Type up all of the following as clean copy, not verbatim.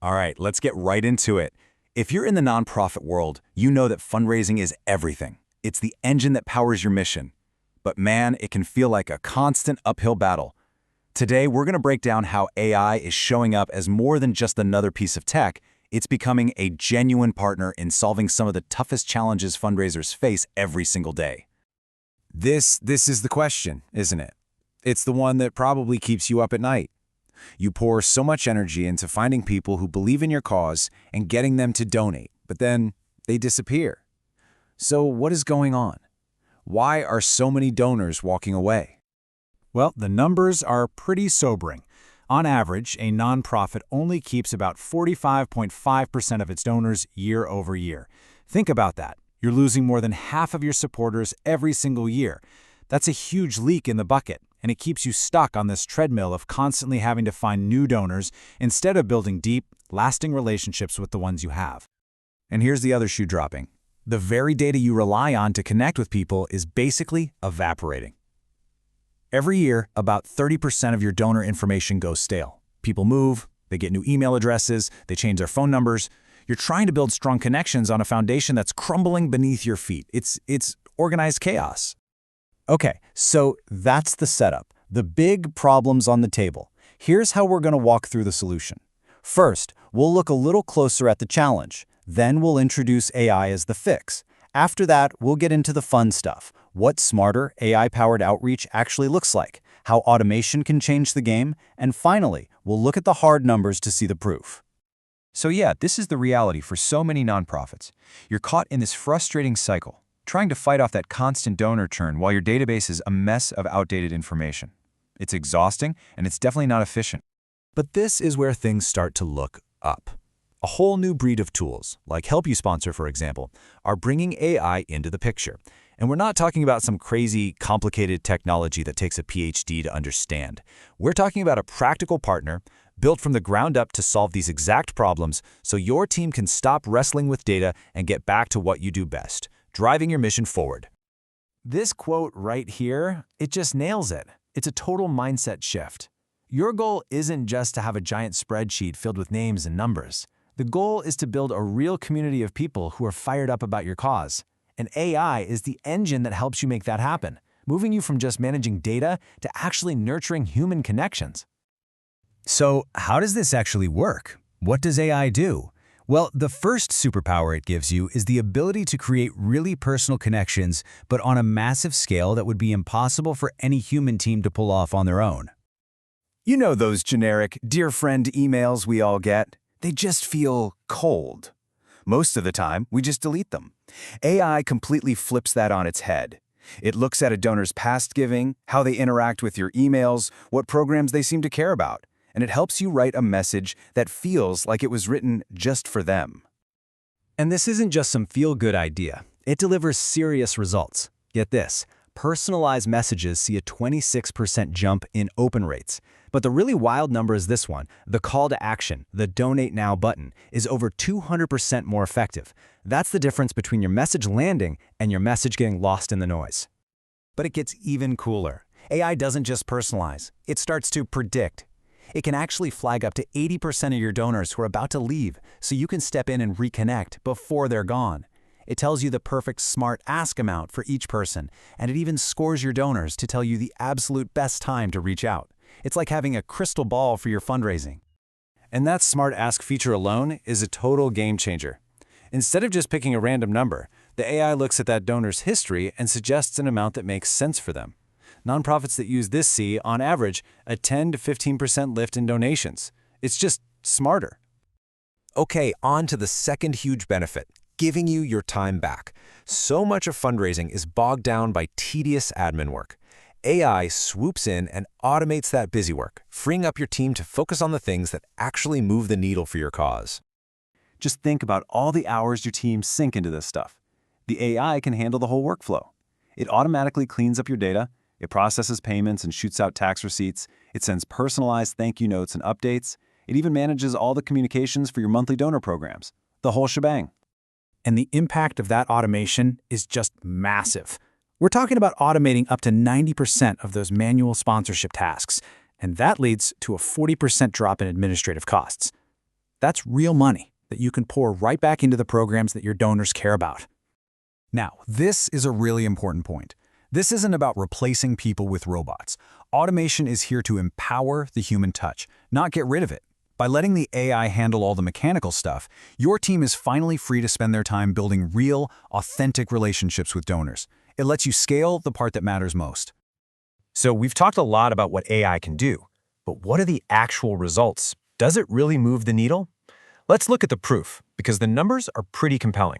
All right, let's get right into it. If you're in the nonprofit world, you know that fundraising is everything. It's the engine that powers your mission. But man, it can feel like a constant uphill battle. Today, we're going to break down how AI is showing up as more than just another piece of tech. It's becoming a genuine partner in solving some of the toughest challenges fundraisers face every single day. This is the question, isn't it? It's the one that probably keeps you up at night. You pour so much energy into finding people who believe in your cause and getting them to donate, but then they disappear. So what is going on? Why are so many donors walking away? Well, the numbers are pretty sobering. On average, a nonprofit only keeps about 45.5% of its donors year over year. Think about that. You're losing more than half of your supporters every single year. That's a huge leak in the bucket, and it keeps you stuck on this treadmill of constantly having to find new donors instead of building deep, lasting relationships with the ones you have. And here's the other shoe dropping. The very data you rely on to connect with people is basically evaporating. Every year, about 30% of your donor information goes stale. People move, they get new email addresses, they change their phone numbers. You're trying to build strong connections on a foundation that's crumbling beneath your feet. It's organized chaos. Okay, so that's the setup. The big problems on the table. Here's how we're going to walk through the solution. First, we'll look a little closer at the challenge. Then we'll introduce AI as the fix. After that, we'll get into the fun stuff. What smarter, AI-powered outreach actually looks like, how automation can change the game, and finally, we'll look at the hard numbers to see the proof. So yeah, this is the reality for so many nonprofits. You're caught in this frustrating cycle, trying to fight off that constant donor churn while your database is a mess of outdated information. It's exhausting, and it's definitely not efficient. But this is where things start to look up. A whole new breed of tools, like Help You Sponsor, for example, are bringing AI into the picture. And we're not talking about some crazy, complicated technology that takes a PhD to understand. We're talking about a practical partner built from the ground up to solve these exact problems so your team can stop wrestling with data and get back to what you do best, driving your mission forward. This quote right here, it just nails it. It's a total mindset shift. Your goal isn't just to have a giant spreadsheet filled with names and numbers. The goal is to build a real community of people who are fired up about your cause. And AI is the engine that helps you make that happen, moving you from just managing data to actually nurturing human connections. So how does this actually work? What does AI do? Well, the first superpower it gives you is the ability to create really personal connections, but on a massive scale that would be impossible for any human team to pull off on their own. You know those generic "dear friend" emails we all get? They just feel cold. Most of the time, we just delete them. AI completely flips that on its head. It looks at a donor's past giving, how they interact with your emails, what programs they seem to care about, and it helps you write a message that feels like it was written just for them. And this isn't just some feel-good idea. It delivers serious results. Get this, personalized messages see a 26% jump in open rates. But the really wild number is this one. The call to action, the Donate Now button, is over 200% more effective. That's the difference between your message landing and your message getting lost in the noise. But it gets even cooler. AI doesn't just personalize. It starts to predict. It can actually flag up to 80% of your donors who are about to leave, so you can step in and reconnect before they're gone. It tells you the perfect smart ask amount for each person, and it even scores your donors to tell you the absolute best time to reach out. It's like having a crystal ball for your fundraising. And that Smart Ask feature alone is a total game changer. Instead of just picking a random number, the AI looks at that donor's history and suggests an amount that makes sense for them. Nonprofits that use this see, on average, a 10 to 15% lift in donations. It's just smarter. Okay, on to the second huge benefit, giving you your time back. So much of fundraising is bogged down by tedious admin work. AI swoops in and automates that busy work, freeing up your team to focus on the things that actually move the needle for your cause. Just think about all the hours your team sink into this stuff. The AI can handle the whole workflow. It automatically cleans up your data, it processes payments and shoots out tax receipts, it sends personalized thank you notes and updates, it even manages all the communications for your monthly donor programs. The whole shebang. And the impact of that automation is just massive. We're talking about automating up to 90% of those manual sponsorship tasks, and that leads to a 40% drop in administrative costs. That's real money that you can pour right back into the programs that your donors care about. Now, this is a really important point. This isn't about replacing people with robots. Automation is here to empower the human touch, not get rid of it. By letting the AI handle all the mechanical stuff, your team is finally free to spend their time building real, authentic relationships with donors. It lets you scale the part that matters most. So we've talked a lot about what AI can do, but what are the actual results? Does it really move the needle? Let's look at the proof, because the numbers are pretty compelling.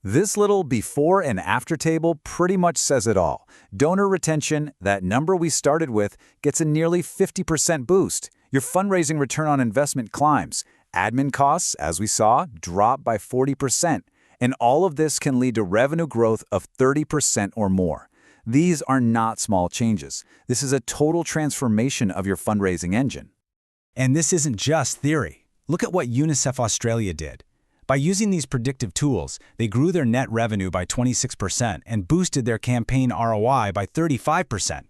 This little before and after table pretty much says it all. Donor retention, that number we started with, gets a nearly 50% boost. Your fundraising return on investment climbs. Admin costs, as we saw, drop by 40%. And all of this can lead to revenue growth of 30% or more. These are not small changes. This is a total transformation of your fundraising engine. And this isn't just theory. Look at what UNICEF Australia did. By using these predictive tools, they grew their net revenue by 26% and boosted their campaign ROI by 35%.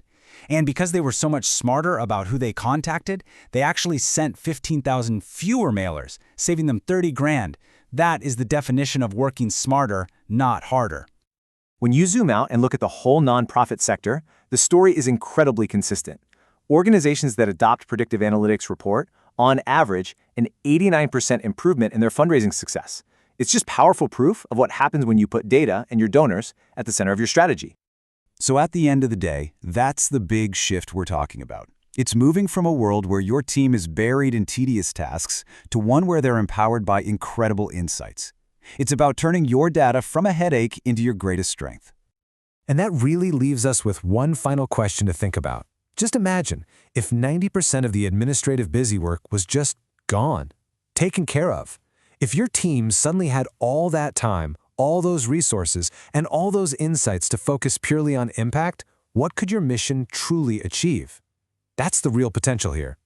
And because they were so much smarter about who they contacted, they actually sent 15,000 fewer mailers, saving them 30 grand. That is the definition of working smarter, not harder. When you zoom out and look at the whole nonprofit sector, the story is incredibly consistent. Organizations that adopt predictive analytics report, on average, an 89% improvement in their fundraising success. It's just powerful proof of what happens when you put data and your donors at the center of your strategy. So at the end of the day, that's the big shift we're talking about. It's moving from a world where your team is buried in tedious tasks to one where they're empowered by incredible insights. It's about turning your data from a headache into your greatest strength. And that really leaves us with one final question to think about. Just imagine if 90% of the administrative busy work was just gone, taken care of. If your team suddenly had all that time, all those resources, and all those insights to focus purely on impact, what could your mission truly achieve? That's the real potential here.